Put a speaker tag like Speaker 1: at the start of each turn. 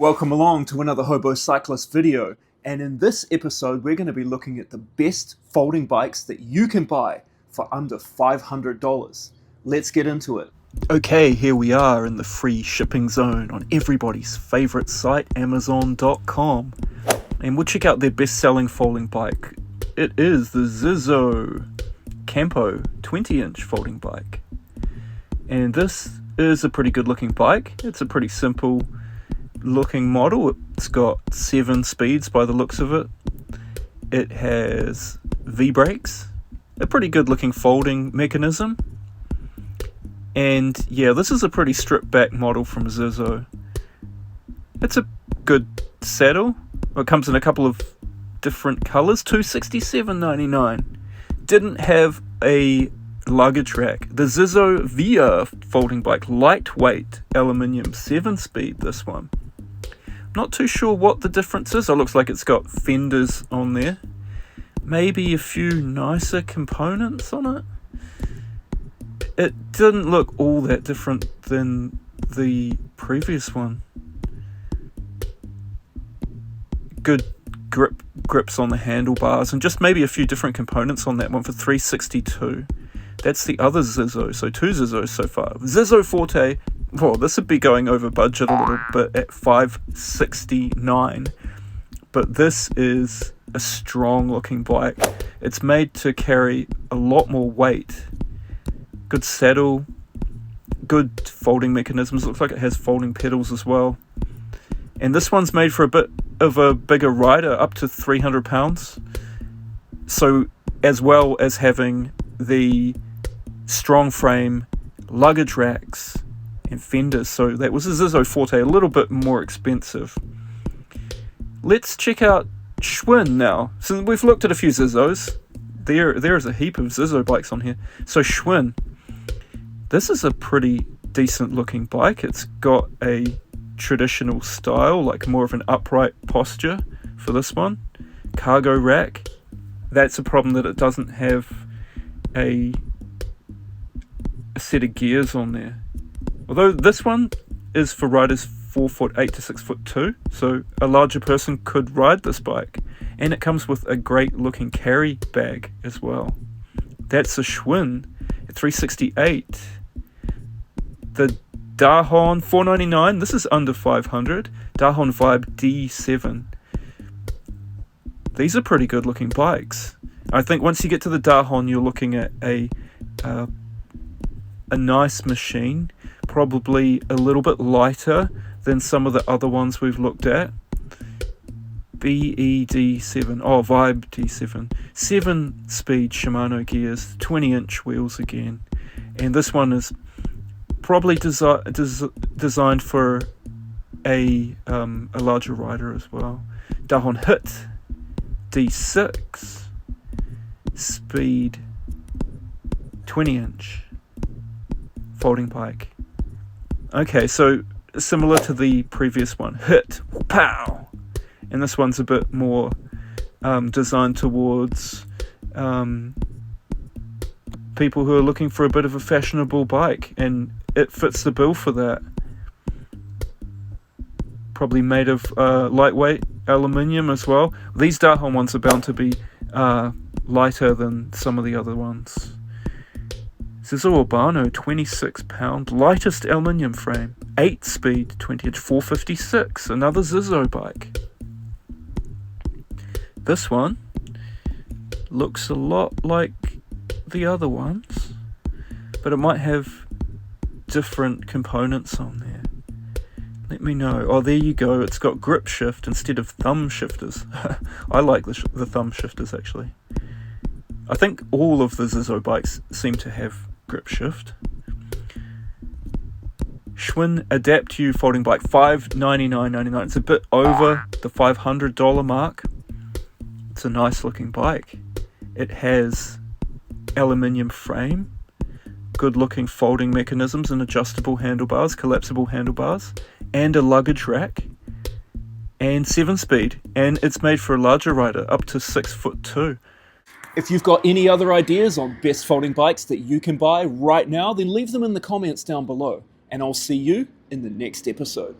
Speaker 1: Welcome along to another Hobo Cyclist video, and in this episode we're going to be looking at the best folding bikes that you can buy for under $500. Let's get into it. Okay, here we are in the free shipping zone on everybody's favorite site, Amazon.com, and we'll check out their best-selling folding bike. It is the Zizo Campo 20-inch folding bike, and this is a pretty good looking bike. It's a pretty simple looking model. It's got 7 speeds by the looks of it. It has V-brakes, a pretty good looking folding mechanism, and yeah, this is a pretty stripped back model from Zizo. It's a good saddle. It comes in a couple of different colours, $267.99. Didn't have a luggage rack. The Zizo Via folding bike, lightweight aluminium, 7-speed this one. Not too sure what the difference is. It looks like it's got fenders on there. Maybe a few nicer components on it. It didn't look all that different than the previous one. Good grips on the handlebars, and just maybe a few different components on that one for $362. That's the other Zizo, so 2 Zizos so far. Zizo Forte, well, this would be going over budget a little bit at $569, but this is a strong looking bike. It's made to carry a lot more weight. Good saddle, good folding mechanisms. Looks like it has folding pedals as well. And this one's made for a bit of a bigger rider, up to 300 pounds. So, as well as having the strong frame, luggage racks, and fenders. So that was a Zizo Forte, a little bit more expensive. Let's check out Schwinn now. So we've looked at a few Zizos. There is a heap of Zizo bikes on here. So Schwinn, this is a pretty decent looking bike. It's got a traditional style, like more of an upright posture for this one. Cargo rack. That's a problem, that it doesn't have a set of gears on there. Although this one is for riders 4'8" to 6'2", so a larger person could ride this bike. And it comes with a great looking carry bag as well. That's a Schwinn at $368. The Dahon $499. This is under $500. Dahon Vibe D7. These are pretty good looking bikes. I think once you get to the Dahon, you're looking at a nice machine, probably a little bit lighter than some of the other ones we've looked at. BED7, Vibe D7, 7-speed Shimano gears, 20-inch wheels again, and this one is probably designed for a larger rider as well. Dahon Hit D6, speed 20-inch folding bike. Okay, so similar to the previous one, Hit, pow! And this one's a bit more designed towards people who are looking for a bit of a fashionable bike, and it fits the bill for that. Probably made of lightweight aluminium as well. These Dahon ones are bound to be lighter than some of the other ones. Zizo Urbano, 26 pound, lightest aluminium frame, 8-speed, 20-inch, 456, another Zizo bike. This one looks a lot like the other ones, but it might have different components on there. Let me know. Oh, there you go. It's got grip shift instead of thumb shifters. I like the thumb shifters, actually. I think all of the Zizo bikes seem to have grip shift. Schwinn Adapt-U folding bike, $599.99. It's a bit over the $500 mark. It's a nice looking bike. It has aluminium frame, good looking folding mechanisms and adjustable handlebars, collapsible handlebars, and a luggage rack, and 7-speed, and it's made for a larger rider, up to 6'2". If you've got any other ideas on best folding bikes that you can buy right now, then leave them in the comments down below, and I'll see you in the next episode.